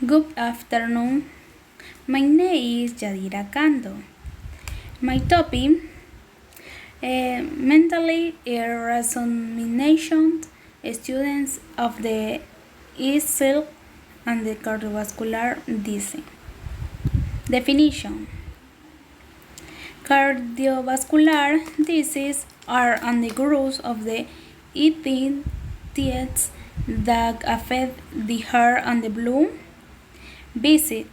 Good afternoon. My name is Yadira Kando. My topic, mentally resumination students of the ESL and the cardiovascular disease. Definition: cardiovascular diseases are undergroups of the entities that affect the heart and the blood vessels.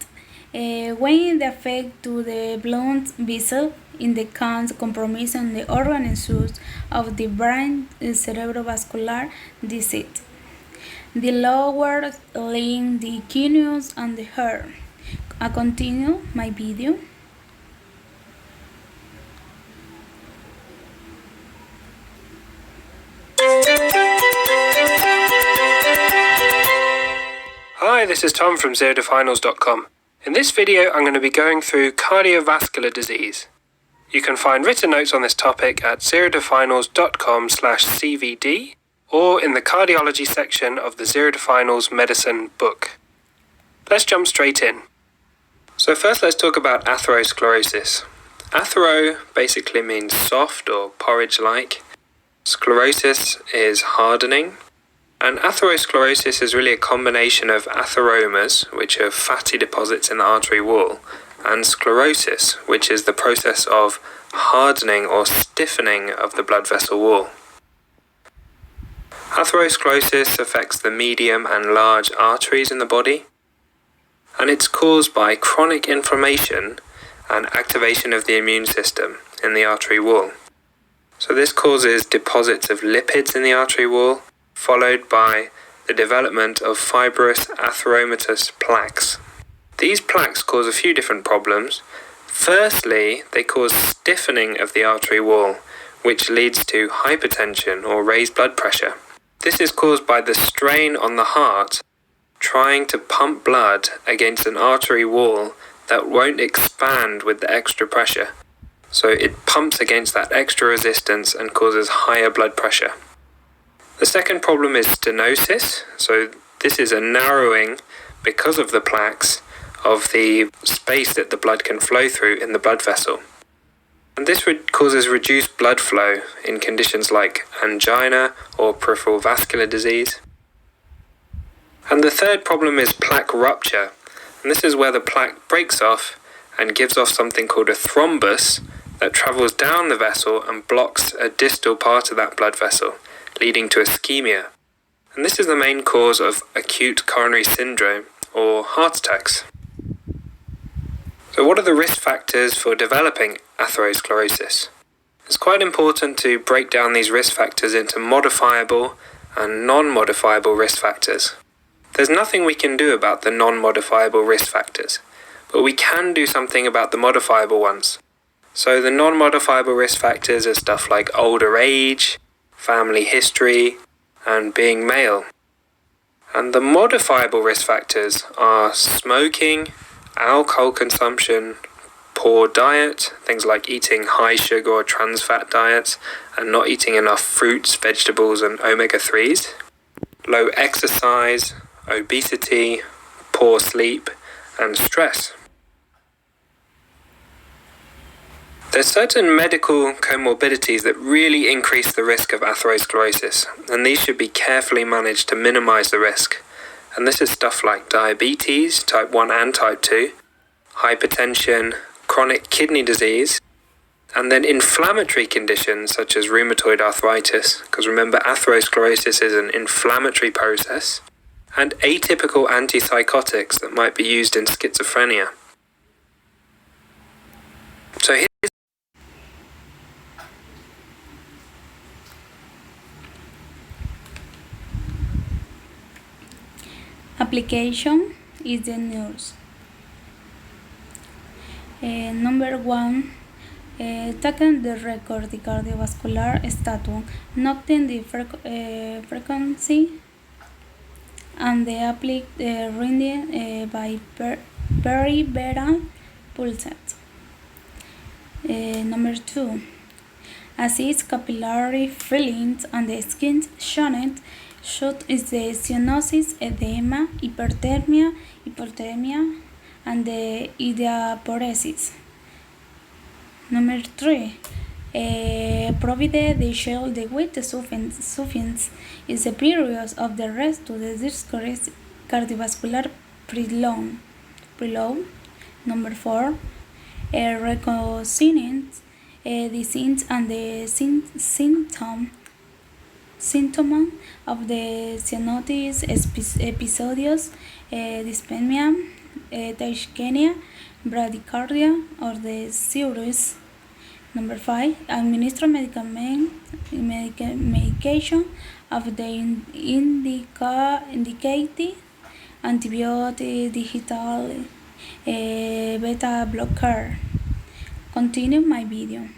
When the effect to the blood vessel indicates compromise the organisms of the brain cerebrovascular disease, the lower limb, the kidneys, and the heart. I continue my video. Hi, this is Tom from ZeroToFinals.com. In this video, I'm going to be going through cardiovascular disease. You can find written notes on this topic at ZeroToFinals.com/CVD or in the cardiology section of the Zero to Finals medicine book. Let's jump straight in. So first let's talk about atherosclerosis. Athero basically means soft or porridge-like. Sclerosis is hardening. And atherosclerosis is really a combination of atheromas, which are fatty deposits in the artery wall, and sclerosis, which is the process of hardening or stiffening of the blood vessel wall. Atherosclerosis affects the medium and large arteries in the body, and it's caused by chronic inflammation and activation of the immune system in the artery wall. So this causes deposits of lipids in the artery wall, followed by the development of fibrous atheromatous plaques. These plaques cause a few different problems. Firstly, they cause stiffening of the artery wall, which leads to hypertension or raised blood pressure. This is caused by the strain on the heart trying to pump blood against an artery wall that won't expand with the extra pressure. So it pumps against that extra resistance and causes higher blood pressure. The second problem is stenosis. So this is a narrowing, because of the plaques, of the space that the blood can flow through in the blood vessel. And this causes reduced blood flow in conditions like angina or peripheral vascular disease. And the third problem is plaque rupture. And this is where the plaque breaks off and gives off something called a thrombus that travels down the vessel and blocks a distal part of that blood vessel, leading to ischemia. And this is the main cause of acute coronary syndrome or heart attacks. So what are the risk factors for developing atherosclerosis? It's quite important to break down these risk factors into modifiable and non-modifiable risk factors. There's nothing we can do about the non-modifiable risk factors, but we can do something about the modifiable ones. So the non-modifiable risk factors are stuff like older age, family history, and being male. And the modifiable risk factors are smoking, alcohol consumption, poor diet, things like eating high sugar or trans fat diets and not eating enough fruits, vegetables and omega-3s, low exercise, obesity, poor sleep, and stress. There's certain medical comorbidities that really increase the risk of atherosclerosis, and these should be carefully managed to minimize the risk. And this is stuff like diabetes, type 1 and type 2, hypertension, chronic kidney disease, and then inflammatory conditions such as rheumatoid arthritis, because remember atherosclerosis is an inflammatory process, and atypical antipsychotics that might be used in schizophrenia. So here's Application is the news. Number 1, taking the record the cardiovascular status, noting the frequency and the applied reading by peripheral pulses. Number 2, assist capillary fillings and the skin shown Short is the cyanosis, edema, hyperthermia, and the idiaporesis. Number 3. Provide the shell the weight sufficiency is the period of the rest to the discourage cardiovascular preload. Number 4. Recognizing the signs and the symptom of the cyanosis episodes, dyspnea, tachycardia, bradycardia, or the cirrhosis. Number 5. Administer medication of the indicated antibiotic digital beta blocker. Continue my video.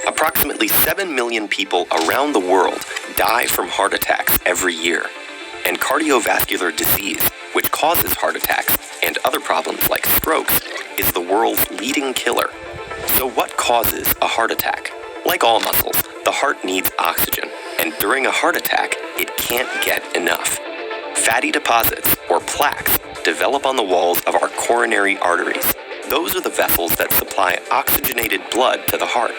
Approximately 7 million people around the world die from heart attacks every year. And cardiovascular disease, which causes heart attacks and other problems like strokes, is the world's leading killer. So what causes a heart attack? Like all muscles, the heart needs oxygen, and during a heart attack, it can't get enough. Fatty deposits, or plaques, develop on the walls of our coronary arteries. Those are the vessels that supply oxygenated blood to the heart.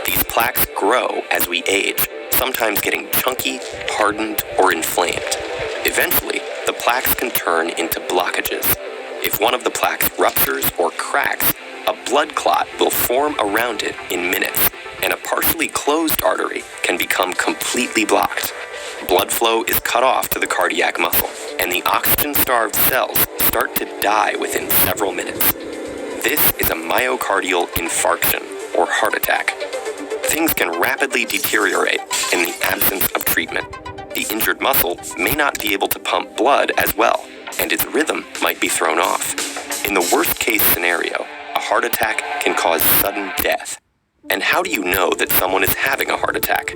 These plaques grow as we age, sometimes getting chunky, hardened, or inflamed. Eventually, the plaques can turn into blockages. If one of the plaques ruptures or cracks, a blood clot will form around it in minutes, and a partially closed artery can become completely blocked. Blood flow is cut off to the cardiac muscle, and the oxygen-starved cells start to die within several minutes. This is a myocardial infarction, or heart attack. Things can rapidly deteriorate in the absence of treatment. The injured muscle may not be able to pump blood as well, and its rhythm might be thrown off. In the worst-case scenario, a heart attack can cause sudden death. And how do you know that someone is having a heart attack?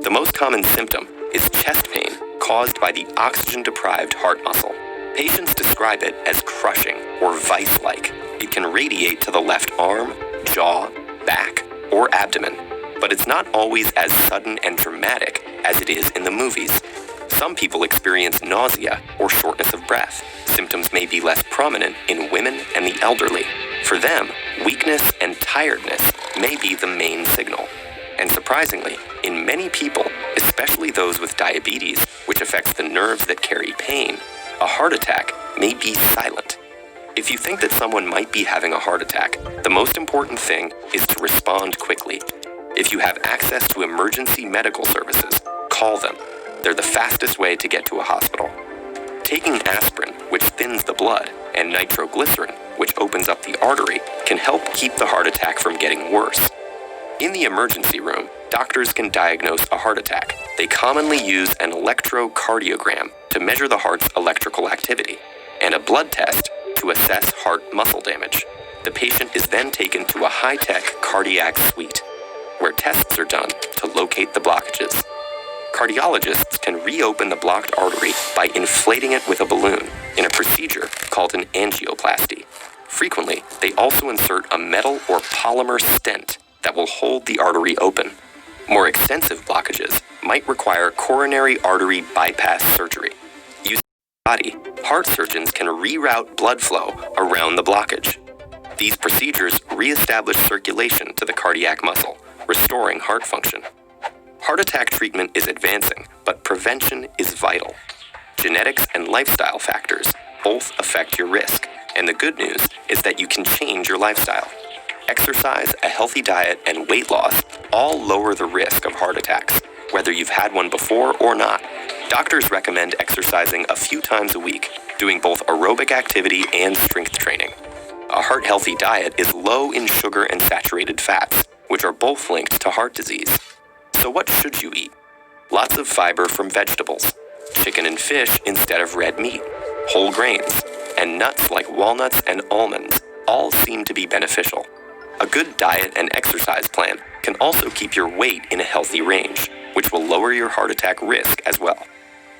The most common symptom is chest pain caused by the oxygen-deprived heart muscle. Patients describe it as crushing or vice-like. It can radiate to the left arm, jaw, back, or abdomen, but it's not always as sudden and dramatic as it is in the movies. Some people experience nausea or shortness of breath. Symptoms may be less prominent in women and the elderly. For them, weakness and tiredness may be the main signal. And surprisingly, in many people, especially those with diabetes, which affects the nerves that carry pain, a heart attack may be silent. If you think that someone might be having a heart attack, the most important thing is to respond quickly. If you have access to emergency medical services, call them. They're the fastest way to get to a hospital. Taking aspirin, which thins the blood, and nitroglycerin, which opens up the artery, can help keep the heart attack from getting worse. In the emergency room, doctors can diagnose a heart attack. They commonly use an electrocardiogram to measure the heart's electrical activity, and a blood test to assess heart muscle damage. The patient is then taken to a high-tech cardiac suite, where tests are done to locate the blockages. Cardiologists can reopen the blocked artery by inflating it with a balloon in a procedure called an angioplasty. Frequently, they also insert a metal or polymer stent that will hold the artery open. More extensive blockages might require coronary artery bypass surgery. Using the body, heart surgeons can reroute blood flow around the blockage. These procedures reestablish circulation to the cardiac muscle, restoring heart function. Heart attack treatment is advancing, but prevention is vital. Genetics and lifestyle factors both affect your risk, and the good news is that you can change your lifestyle. Exercise, a healthy diet, and weight loss all lower the risk of heart attacks, whether you've had one before or not. Doctors recommend exercising a few times a week, doing both aerobic activity and strength training. A heart-healthy diet is low in sugar and saturated fats, which are both linked to heart disease. So what should you eat? Lots of fiber from vegetables, chicken and fish instead of red meat, whole grains, and nuts like walnuts and almonds all seem to be beneficial. A good diet and exercise plan can also keep your weight in a healthy range, which will lower your heart attack risk as well.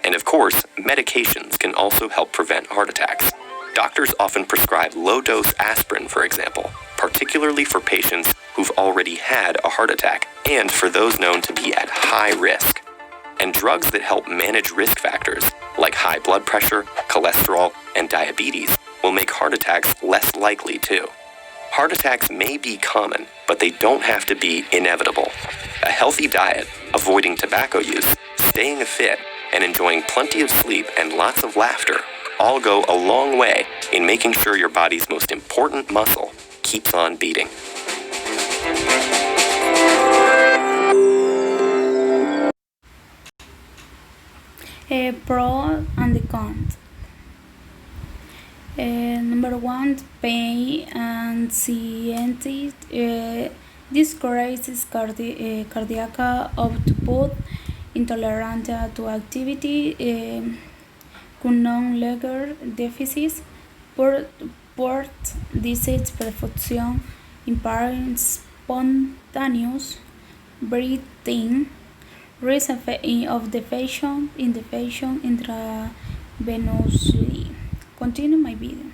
And of course, medications can also help prevent heart attacks. Doctors often prescribe low-dose aspirin, for example, particularly for patients who've already had a heart attack and for those known to be at high risk. And drugs that help manage risk factors, like high blood pressure, cholesterol, and diabetes, will make heart attacks less likely too. Heart attacks may be common, but they don't have to be inevitable. A healthy diet, avoiding tobacco use, staying fit, and enjoying plenty of sleep and lots of laughter all go a long way in making sure your body's most important muscle keeps on beating. Pro and the cons. Number one, pain anxiety discourages cardiac output, intolerant to activity, non-legal deficits, port disease perfusion, impairing spontaneous breathing, risk of defecation intravenously. Continue my video.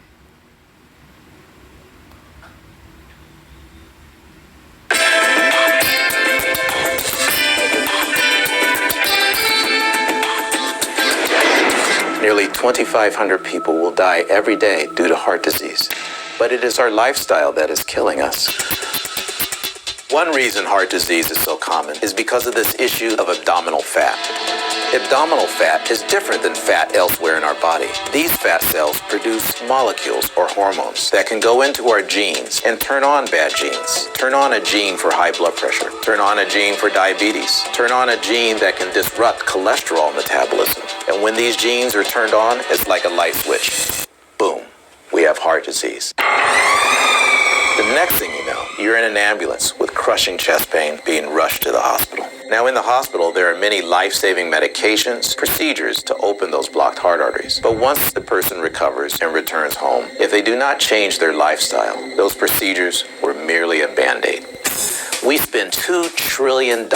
Nearly 2,500 people will die every day due to heart disease. But it is our lifestyle that is killing us. One reason heart disease is so common is because of this issue of abdominal fat. Abdominal fat is different than fat elsewhere in our body. These fat cells produce molecules or hormones that can go into our genes and turn on bad genes. Turn on a gene for high blood pressure. Turn on a gene for diabetes. Turn on a gene that can disrupt cholesterol metabolism. And when these genes are turned on, it's like a light switch. Boom, we have heart disease. The next thing you know, you're in an ambulance with crushing chest pain being rushed to the hospital. Now in the hospital, there are many life-saving medications, procedures to open those blocked heart arteries. But once the person recovers and returns home, if they do not change their lifestyle, those procedures were merely a Band-Aid. We spend $2 trillion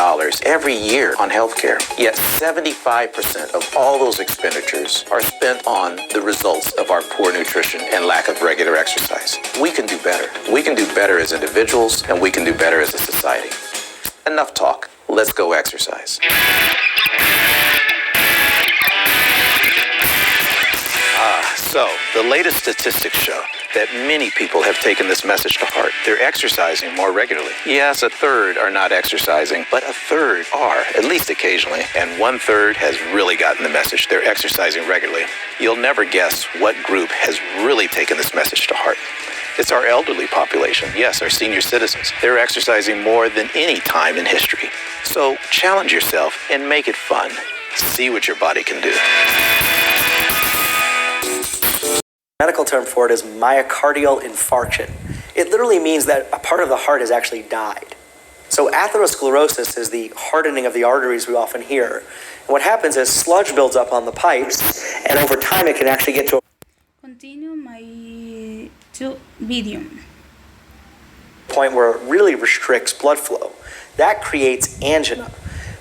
every year on healthcare, yet 75% of all those expenditures are spent on the results of our poor nutrition and lack of regular exercise. We can do better. We can do better as individuals, and we can do better as a society. Enough talk. Let's go exercise. So, the latest statistics show that many people have taken this message to heart. They're exercising more regularly. Yes, a third are not exercising, but a third are, at least occasionally, and 1/3 has really gotten the message. They're exercising regularly. You'll never guess what group has really taken this message to heart. It's our elderly population. Yes, our senior citizens. They're exercising more than any time in history. So challenge yourself and make it fun. See what your body can do. Medical term for it is myocardial infarction. It literally means that a part of the heart has actually died. So atherosclerosis is the hardening of the arteries we often hear. And what happens is sludge builds up on the pipes, and over time it can actually get to a Continue my video. point where it really restricts blood flow. That creates angina.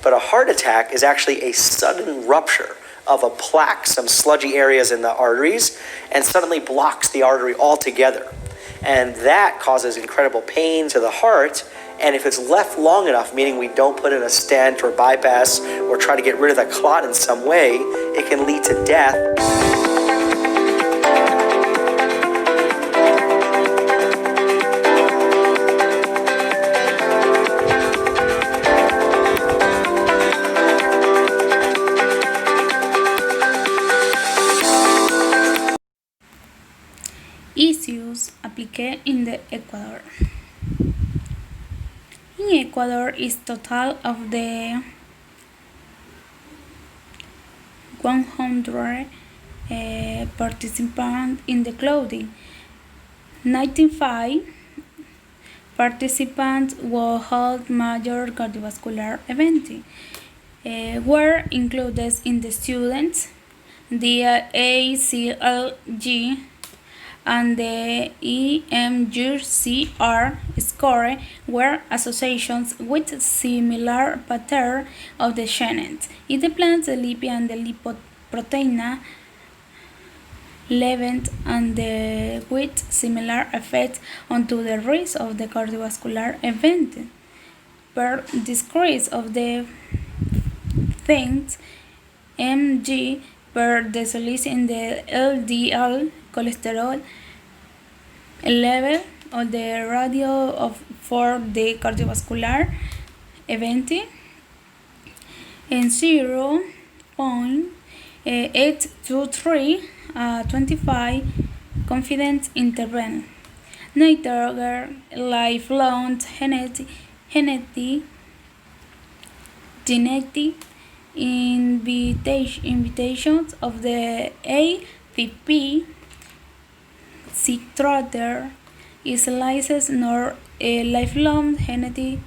But a heart attack is actually a sudden rupture of a plaque, some sludgy areas in the arteries, and suddenly blocks the artery altogether. And that causes incredible pain to the heart. And if it's left long enough, meaning we don't put in a stent or bypass or try to get rid of the clot in some way, it can lead to death. Issues applied in the Ecuador. In Ecuador is total of the 100 participants in the clothing. 95 participants will hold major cardiovascular events. Were included in the students, the ACLG and the EMGCR score were associations with similar pattern of the genes. It depends the lipid and the protein levels and with similar effects onto the risk of the cardiovascular event. Per decrease of the things mg per deciliter in the LDL cholesterol level of the radio for the cardiovascular event in 0.823 25 confidence interval. Neither lifelong genetic invitations of the ATP citrater is licensed nor a lifelong genetic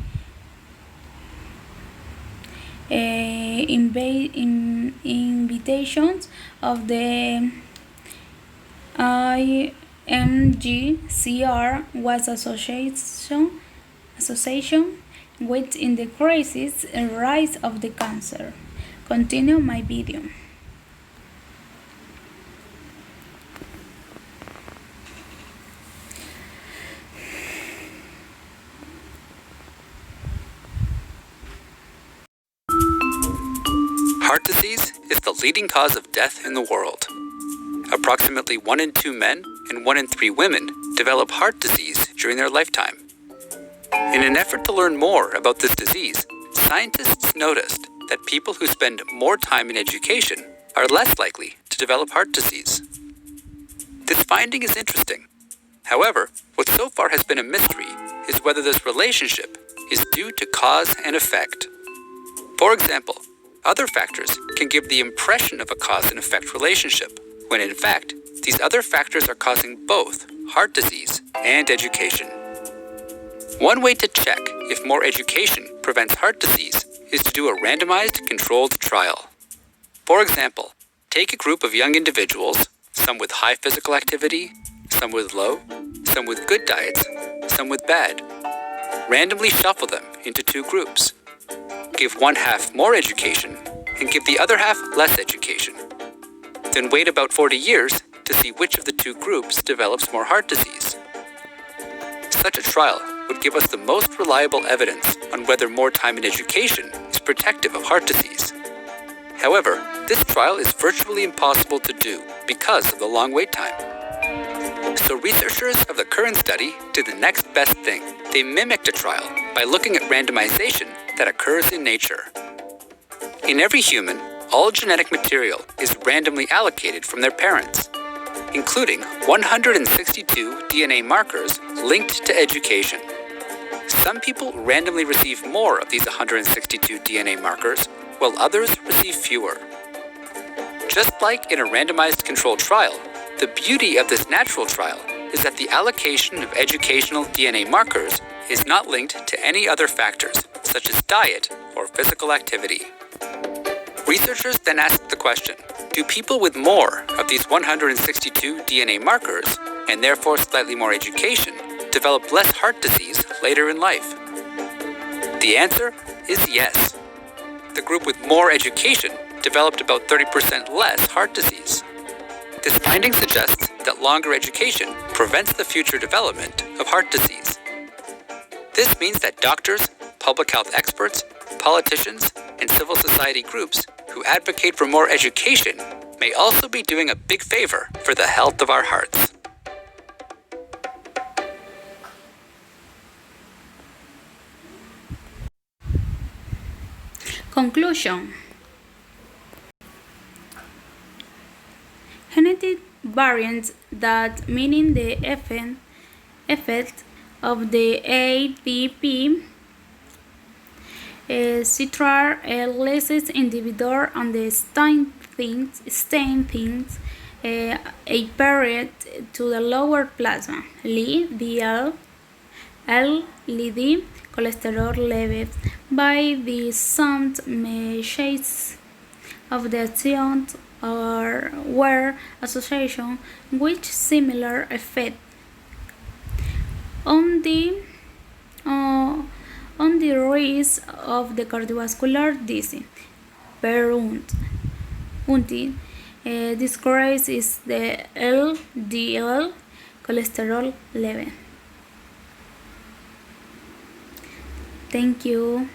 invitations of the IMGCR was association with in the crisis rise of the cancer. Continue my video. Heart disease is the leading cause of death in the world. Approximately 1 in 2 men and 1 in 3 women develop heart disease during their lifetime. In an effort to learn more about this disease, scientists noticed that people who spend more time in education are less likely to develop heart disease. This finding is interesting. However, what so far has been a mystery is whether this relationship is due to cause and effect. For example, other factors can give the impression of a cause and effect relationship, when in fact, these other factors are causing both heart disease and education. One way to check if more education prevents heart disease is to do a randomized controlled trial. For example, take a group of young individuals, some with high physical activity, some with low, some with good diets, some with bad. Randomly shuffle them into 2 groups. Give one half more education and give the other half less education. Then wait about 40 years to see which of the 2 groups develops more heart disease. Such a trial would give us the most reliable evidence on whether more time in education is protective of heart disease. However, this trial is virtually impossible to do because of the long wait time. So researchers of the current study did the next best thing. They mimicked a trial by looking at randomization that occurs in nature. In every human, all genetic material is randomly allocated from their parents, including 162 DNA markers linked to education. Some people randomly receive more of these 162 DNA markers, while others receive fewer. Just like in a randomized controlled trial, the beauty of this natural trial is that the allocation of educational DNA markers is not linked to any other factors, such as diet or physical activity. Researchers then asked the question, do people with more of these 162 DNA markers, and therefore slightly more education, develop less heart disease later in life? The answer is yes. The group with more education developed about 30% less heart disease. This finding suggests that longer education prevents the future development of heart disease. This means that doctors, public health experts, politicians, and civil society groups who advocate for more education may also be doing a big favor for the health of our hearts. Conclusion. Genetic variants that meaning the effect of the ATP citrar releases individual on the stain things a period to the lower plasma LDL cholesterol levels by the some measures of the actions or were association with similar effect on the risk of the cardiovascular disease. Per until This cause is the LDL cholesterol level. Thank you.